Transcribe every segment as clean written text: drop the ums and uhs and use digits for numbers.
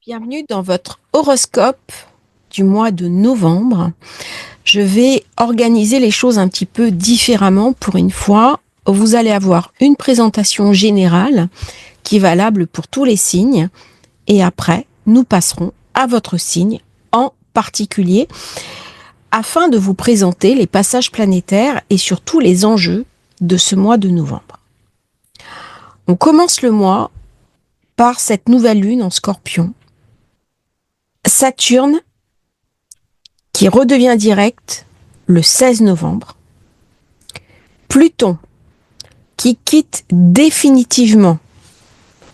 Bienvenue dans votre horoscope du mois de novembre. Je vais organiser les choses un petit peu différemment pour une fois. Vous allez avoir une présentation générale qui est valable pour tous les signes et après, nous passerons à votre signe en particulier afin de vous présenter les passages planétaires et surtout les enjeux de ce mois de novembre. On commence le mois par cette nouvelle lune en Scorpion. Saturne qui redevient direct le 16 novembre. Pluton qui quitte définitivement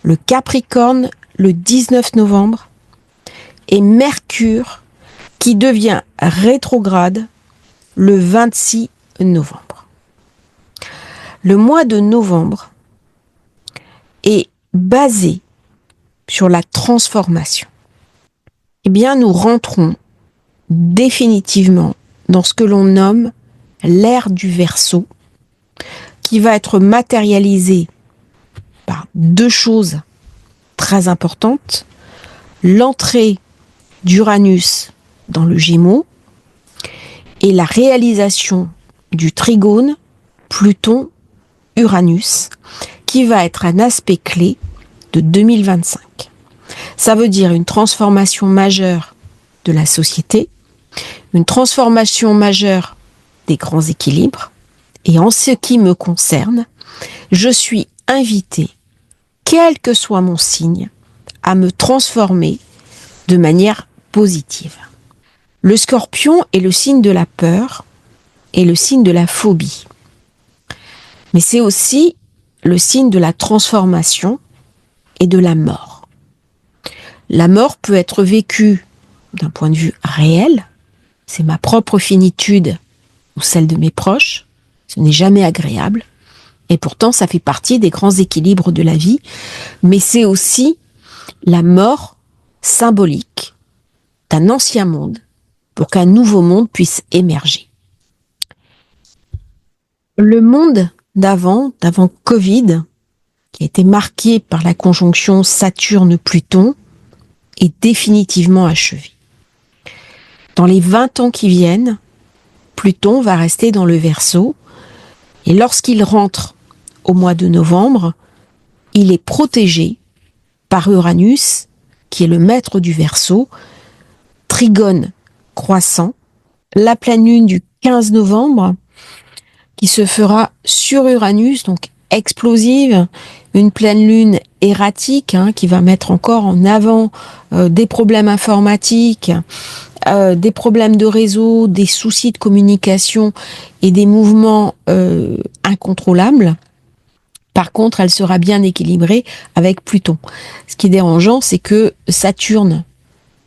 le Capricorne le 19 novembre. Et Mercure qui devient rétrograde le 26 novembre. Le mois de novembre est basé sur la transformation. Eh bien, nous rentrons définitivement dans ce que l'on nomme l'ère du Verseau, qui va être matérialisée par deux choses très importantes. L'entrée d'Uranus dans le Gémeaux et la réalisation du trigone Pluton-Uranus, qui va être un aspect clé de 2025. Ça veut dire une transformation majeure de la société, une transformation majeure des grands équilibres, et en ce qui me concerne, je suis invitée, quel que soit mon signe, à me transformer de manière positive. Le Scorpion est le signe de la peur et le signe de la phobie. Mais c'est aussi le signe de la transformation et de la mort. La mort peut être vécue d'un point de vue réel, c'est ma propre finitude ou celle de mes proches, ce n'est jamais agréable, et pourtant ça fait partie des grands équilibres de la vie, mais c'est aussi la mort symbolique d'un ancien monde pour qu'un nouveau monde puisse émerger. Le monde d'avant Covid, qui a été marqué par la conjonction Saturne-Pluton, est définitivement achevé. Dans les 20 ans qui viennent, Pluton va rester dans le Verseau, et lorsqu'il rentre au mois de novembre, il est protégé par Uranus, qui est le maître du Verseau, trigone croissant, la pleine lune du 15 novembre, qui se fera sur Uranus, donc explosive, une pleine lune erratique, qui va mettre encore en avant des problèmes informatiques, des problèmes de réseau, des soucis de communication et des mouvements incontrôlables. Par contre, elle sera bien équilibrée avec Pluton. Ce qui est dérangeant, c'est que Saturne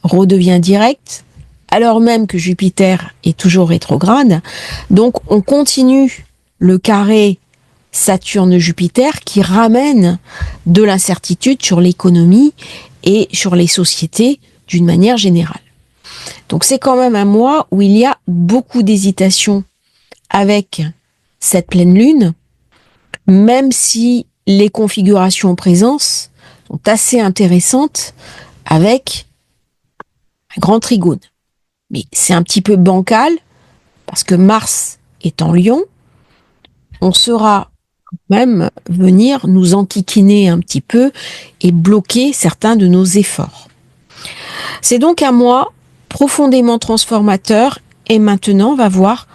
redevient direct, alors même que Jupiter est toujours rétrograde. Donc, on continue le carré Saturne-Jupiter qui ramène de l'incertitude sur l'économie et sur les sociétés d'une manière générale. Donc, c'est quand même un mois où il y a beaucoup d'hésitation avec cette pleine lune, même si les configurations en présence sont assez intéressantes avec un grand trigone. Mais c'est un petit peu bancal, parce que Mars est en Lion, on saura même venir nous enquiquiner un petit peu et bloquer certains de nos efforts. C'est donc un mois profondément transformateur, et maintenant on va voir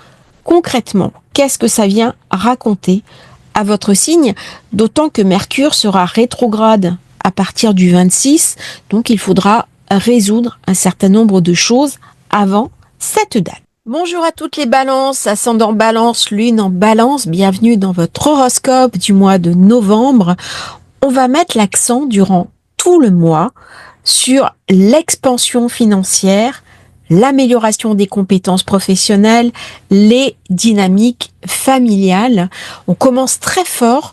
concrètement qu'est-ce que ça vient raconter à votre signe, d'autant que Mercure sera rétrograde à partir du 26, donc il faudra résoudre un certain nombre de choses avant cette date. Bonjour à toutes les balances, ascendant balance, lune en balance, bienvenue dans votre horoscope du mois de novembre. On va mettre l'accent durant tout le mois sur l'expansion financière, l'amélioration des compétences professionnelles, les dynamiques familiales. On commence très fort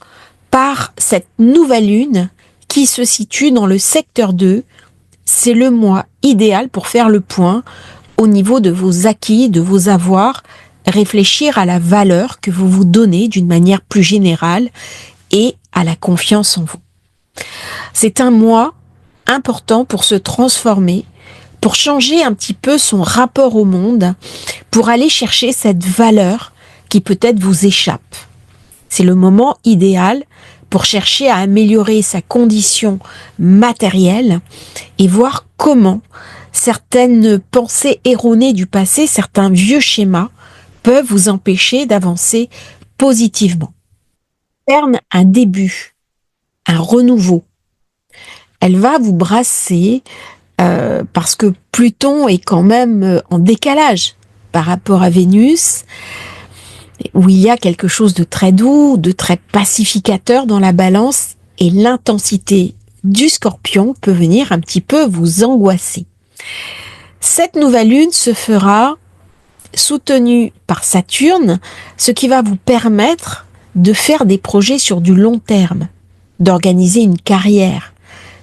par cette nouvelle lune qui se situe dans le secteur 2. C'est le mois idéal pour faire le point au niveau de vos acquis, de vos avoirs, réfléchir à la valeur que vous vous donnez d'une manière plus générale et à la confiance en vous. C'est un mois important pour se transformer, pour changer un petit peu son rapport au monde, pour aller chercher cette valeur qui peut-être vous échappe. C'est le moment idéal pour chercher à améliorer sa condition matérielle et voir comment certaines pensées erronées du passé, certains vieux schémas peuvent vous empêcher d'avancer positivement. Terme un début, un renouveau. Elle va vous brasser parce que Pluton est quand même en décalage par rapport à Vénus, où il y a quelque chose de très doux, de très pacificateur dans la balance, et l'intensité du Scorpion peut venir un petit peu vous angoisser. Cette nouvelle lune se fera soutenue par Saturne, ce qui va vous permettre de faire des projets sur du long terme, d'organiser une carrière,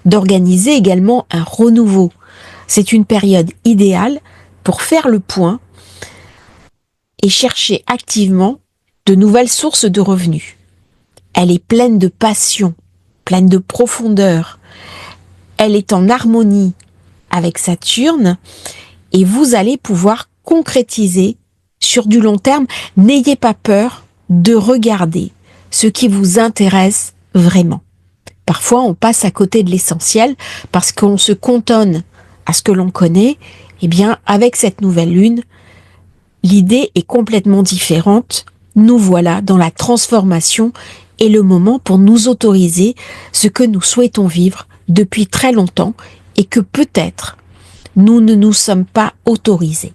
d'organiser également un renouveau. C'est une période idéale pour faire le point et chercher activement de nouvelles sources de revenus. Elle est pleine de passion, pleine de profondeur. Elle est en harmonie avec Saturne et vous allez pouvoir concrétiser sur du long terme. N'ayez pas peur de regarder ce qui vous intéresse vraiment. Parfois, on passe à côté de l'essentiel parce qu'on se cantonne à ce que l'on connaît. Eh bien, avec cette nouvelle lune, l'idée est complètement différente. Nous voilà dans la transformation et le moment pour nous autoriser ce que nous souhaitons vivre depuis très longtemps et que peut-être nous ne nous sommes pas autorisés.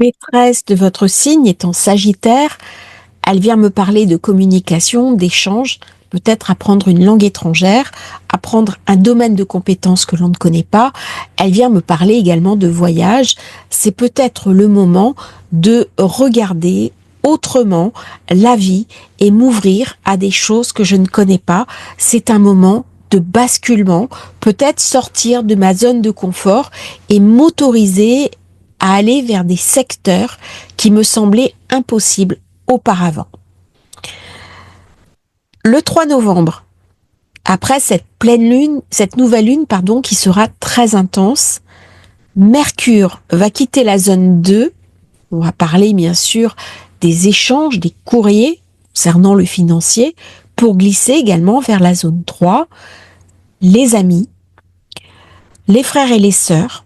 Maîtresse de votre signe est en Sagittaire. Elle vient me parler de communication, d'échange, peut-être apprendre une langue étrangère, apprendre un domaine de compétences que l'on ne connaît pas. Elle vient me parler également de voyage. C'est peut-être le moment de regarder autrement la vie et m'ouvrir à des choses que je ne connais pas. C'est un moment de basculement, peut-être sortir de ma zone de confort et m'autoriser à aller vers des secteurs qui me semblaient impossibles auparavant. Le 3 novembre, après cette pleine lune, cette nouvelle lune, qui sera très intense, Mercure va quitter la zone 2. On va parler bien sûr des échanges, des courriers concernant le financier, pour glisser également vers la zone 3, les amis, les frères et les sœurs,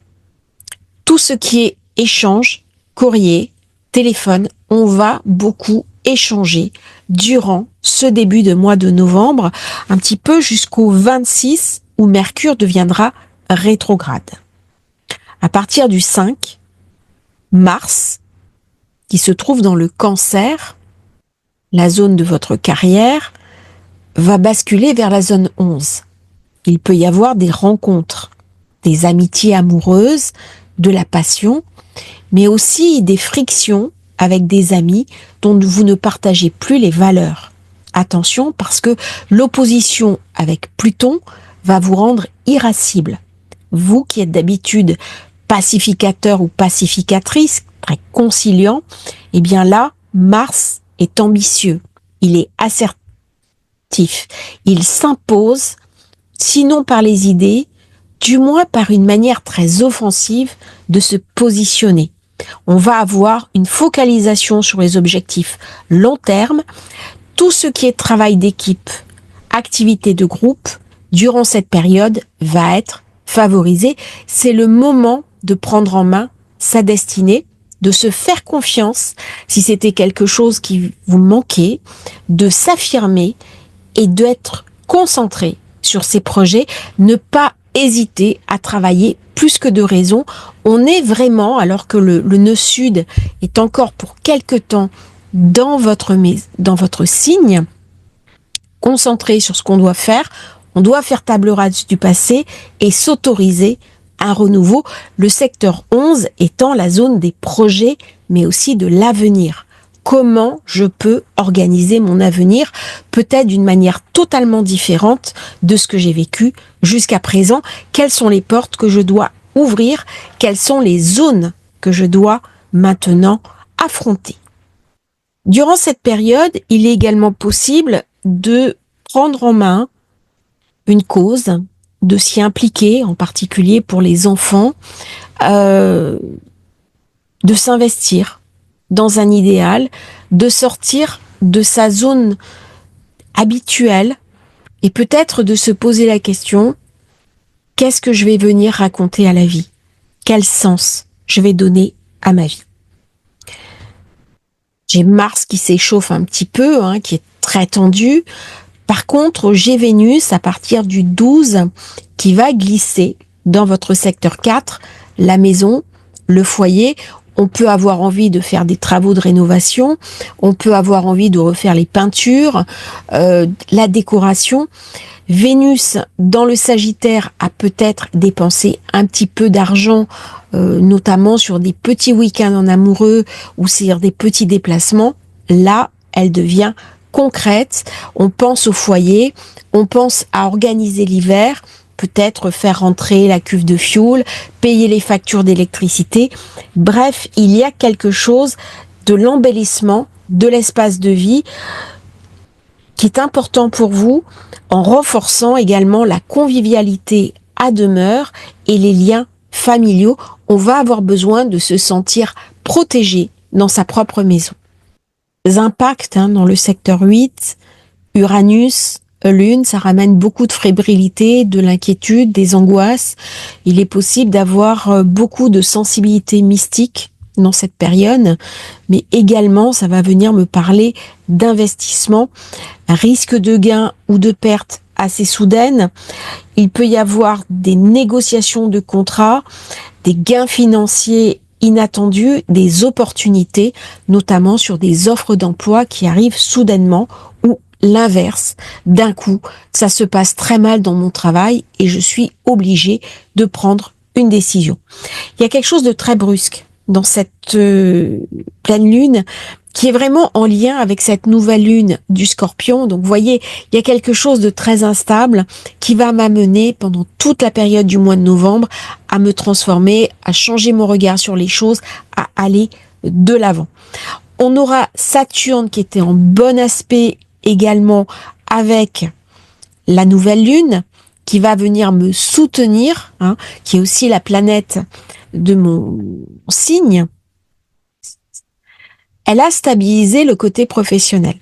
tout ce qui est échange, courrier, téléphone, on va beaucoup échanger durant ce début de mois de novembre, un petit peu jusqu'au 26 où Mercure deviendra rétrograde. À partir du 5, Mars, qui se trouve dans le Cancer, la zone de votre carrière, va basculer vers la zone 11. Il peut y avoir des rencontres, des amitiés amoureuses, de la passion, mais aussi des frictions avec des amis dont vous ne partagez plus les valeurs. Attention, parce que l'opposition avec Pluton va vous rendre irascible. Vous qui êtes d'habitude pacificateur ou pacificatrice, très conciliant, eh bien là, Mars est ambitieux, il est assertif, il s'impose, sinon par les idées, du moins par une manière très offensive de se positionner. On va avoir une focalisation sur les objectifs long terme. Tout ce qui est travail d'équipe, activité de groupe, durant cette période, va être favorisé. C'est le moment de prendre en main sa destinée, de se faire confiance si c'était quelque chose qui vous manquait, de s'affirmer et d'être concentré sur ses projets, ne pas hésiter à travailler plus que de raison. On est vraiment, alors que le nœud sud est encore pour quelque temps dans votre signe, concentré sur ce qu'on doit faire. On doit faire table rase du passé et s'autoriser un renouveau. Le secteur 11 étant la zone des projets, mais aussi de l'avenir. Comment je peux organiser mon avenir, peut-être d'une manière totalement différente de ce que j'ai vécu jusqu'à présent. Quelles sont les portes que je dois ouvrir? Quelles sont les zones que je dois maintenant affronter? Durant cette période, il est également possible de prendre en main une cause, de s'y impliquer, en particulier pour les enfants, de s'investir dans un idéal, de sortir de sa zone habituelle et peut-être de se poser la question, qu'est-ce que je vais venir raconter à la vie? Quel sens je vais donner à ma vie? J'ai Mars qui s'échauffe un petit peu, qui est très tendu. Par contre, j'ai Vénus à partir du 12 qui va glisser dans votre secteur 4, la maison, le foyer. On peut avoir envie de faire des travaux de rénovation, on peut avoir envie de refaire les peintures, la décoration. Vénus dans le Sagittaire a peut-être dépensé un petit peu d'argent, notamment sur des petits week-ends en amoureux ou sur des petits déplacements. Là, elle devient concrète. On pense au foyer, on pense à organiser l'hiver, peut-être faire rentrer la cuve de fioul, payer les factures d'électricité. Bref, il y a quelque chose de l'embellissement de l'espace de vie qui est important pour vous, en renforçant également la convivialité à demeure et les liens familiaux. On va avoir besoin de se sentir protégé dans sa propre maison. Les impacts dans le secteur 8, Uranus, Lune, ça ramène beaucoup de fébrilité, de l'inquiétude, des angoisses. Il est possible d'avoir beaucoup de sensibilité mystique dans cette période, mais également ça va venir me parler d'investissement, risque de gain ou de perte assez soudaine. Il peut y avoir des négociations de contrats, des gains financiers inattendus, des opportunités, notamment sur des offres d'emploi qui arrivent soudainement, ou l'inverse, d'un coup, ça se passe très mal dans mon travail et je suis obligée de prendre une décision. Il y a quelque chose de très brusque dans cette pleine lune qui est vraiment en lien avec cette nouvelle lune du Scorpion. Donc vous voyez, il y a quelque chose de très instable qui va m'amener pendant toute la période du mois de novembre à me transformer, à changer mon regard sur les choses, à aller de l'avant. On aura Saturne qui était en bon aspect également avec la nouvelle lune qui va venir me soutenir, qui est aussi la planète de mon signe. Elle a stabilisé le côté professionnel.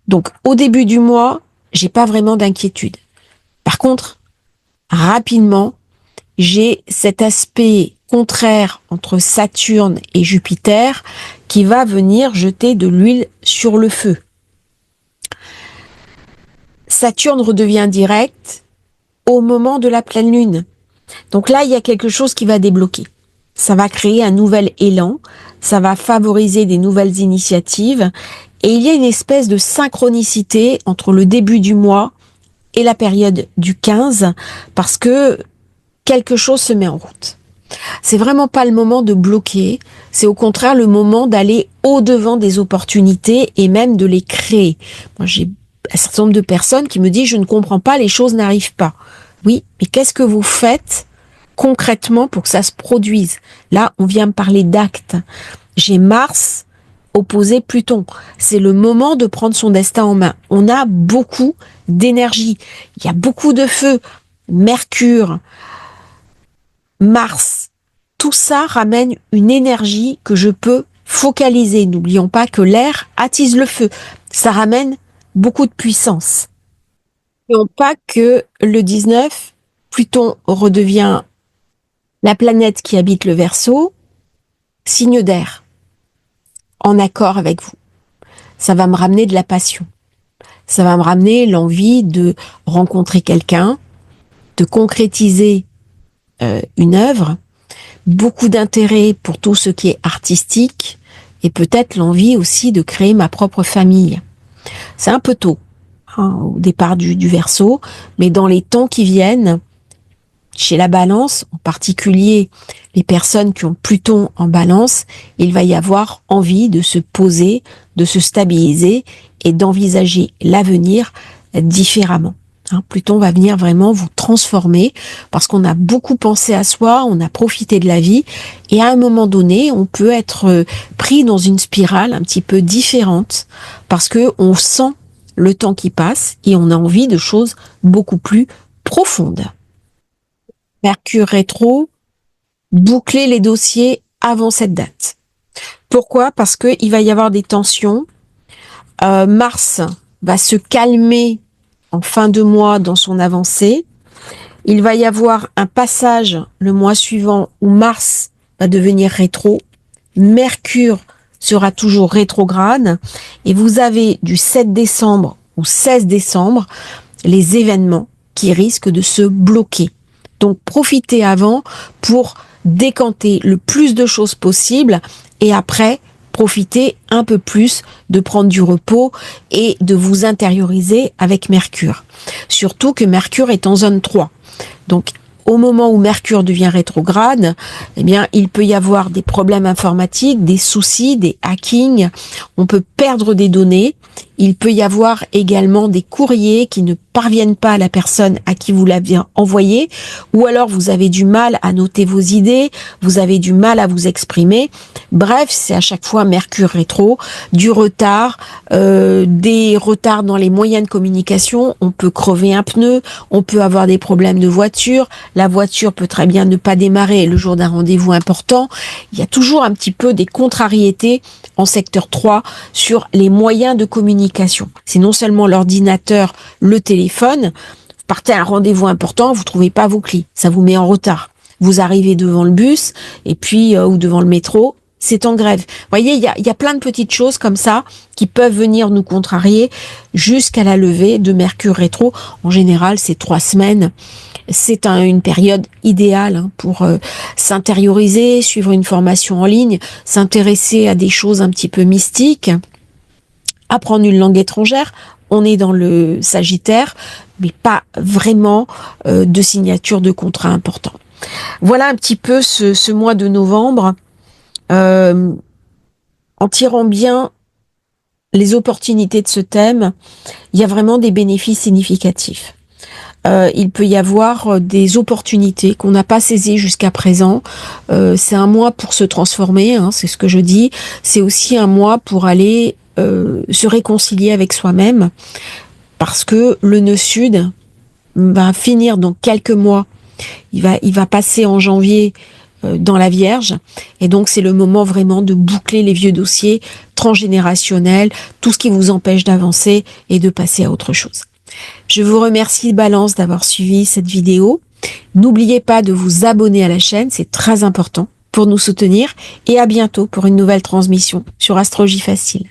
Donc, au début du mois, j'ai pas vraiment d'inquiétude. Par contre, rapidement, j'ai cet aspect contraire entre Saturne et Jupiter qui va venir jeter de l'huile sur le feu. Saturne redevient direct au moment de la pleine lune. Donc là, il y a quelque chose qui va débloquer. Ça va créer un nouvel élan, ça va favoriser des nouvelles initiatives et il y a une espèce de synchronicité entre le début du mois et la période du 15 parce que quelque chose se met en route. C'est vraiment pas le moment de bloquer, c'est au contraire le moment d'aller au-devant des opportunités et même de les créer. Moi, j'ai un certain nombre de personnes qui me disent « je ne comprends pas, les choses n'arrivent pas ». Oui, mais qu'est-ce que vous faites concrètement pour que ça se produise? Là, on vient me parler d'actes. J'ai Mars opposé Pluton. C'est le moment de prendre son destin en main. On a beaucoup d'énergie. Il y a beaucoup de feu. Mercure, Mars, tout ça ramène une énergie que je peux focaliser. N'oublions pas que l'air attise le feu. Ça ramène beaucoup de puissance. N'oublions pas que le 19, Pluton redevient la planète qui habite le Verseau, signe d'air, en accord avec vous. Ça va me ramener de la passion. Ça va me ramener l'envie de rencontrer quelqu'un, de concrétiser une œuvre, beaucoup d'intérêt pour tout ce qui est artistique et peut-être l'envie aussi de créer ma propre famille. C'est un peu tôt au départ du Verseau, mais dans les temps qui viennent, chez la Balance, en particulier les personnes qui ont Pluton en Balance, il va y avoir envie de se poser, de se stabiliser et d'envisager l'avenir différemment. Pluton va venir vraiment vous transformer parce qu'on a beaucoup pensé à soi, on a profité de la vie et à un moment donné, on peut être pris dans une spirale un petit peu différente parce que on sent le temps qui passe et on a envie de choses beaucoup plus profonde. Mercure rétro, boucler les dossiers avant cette date. Pourquoi? Parce qu'il va y avoir des tensions. Mars va se calmer en fin de mois dans son avancée. Il va y avoir un passage le mois suivant où Mars va devenir rétro. Mercure sera toujours rétrograde. Et vous avez du 7 décembre au 16 décembre les événements qui risquent de se bloquer. Donc profitez avant pour décanter le plus de choses possible et après profitez un peu plus de prendre du repos et de vous intérioriser avec Mercure. Surtout que Mercure est en zone 3. Donc au moment où Mercure devient rétrograde, eh bien, il peut y avoir des problèmes informatiques, des soucis, des hackings. On peut perdre des données. Il peut y avoir également des courriers qui ne parviennent pas à la personne à qui vous l'avez envoyé, ou alors vous avez du mal à noter vos idées, vous avez du mal à vous exprimer. Bref, c'est à chaque fois Mercure rétro, du retard, des retards dans les moyens de communication. On peut crever un pneu, on peut avoir des problèmes de voiture. La voiture peut très bien ne pas démarrer le jour d'un rendez-vous important. Il y a toujours un petit peu des contrariétés en secteur 3 sur les moyens de communication. C'est non seulement l'ordinateur, le téléphone. Vous partez à un rendez-vous important, vous trouvez pas vos clés, ça vous met en retard. Vous arrivez devant le bus et puis ou devant le métro, c'est en grève. Vous voyez, il y a plein de petites choses comme ça qui peuvent venir nous contrarier jusqu'à la levée de Mercure rétro. En général, c'est 3 semaines. C'est une période idéale pour s'intérioriser, suivre une formation en ligne, s'intéresser à des choses un petit peu mystiques, apprendre une langue étrangère. On est dans le Sagittaire, mais pas vraiment de signature de contrat important. Voilà un petit peu ce mois de novembre. En tirant bien les opportunités de ce thème, il y a vraiment des bénéfices significatifs. Il peut y avoir des opportunités qu'on n'a pas saisies jusqu'à présent. C'est un mois pour se transformer, c'est ce que je dis. C'est aussi un mois pour aller se réconcilier avec soi-même, parce que le nœud sud va finir dans quelques mois. Il va passer en janvier dans la Vierge, et donc c'est le moment vraiment de boucler les vieux dossiers transgénérationnels, tout ce qui vous empêche d'avancer et de passer à autre chose. Je vous remercie Balance d'avoir suivi cette vidéo. N'oubliez pas de vous abonner à la chaîne, c'est très important pour nous soutenir, et à bientôt pour une nouvelle transmission sur Astrologie Facile.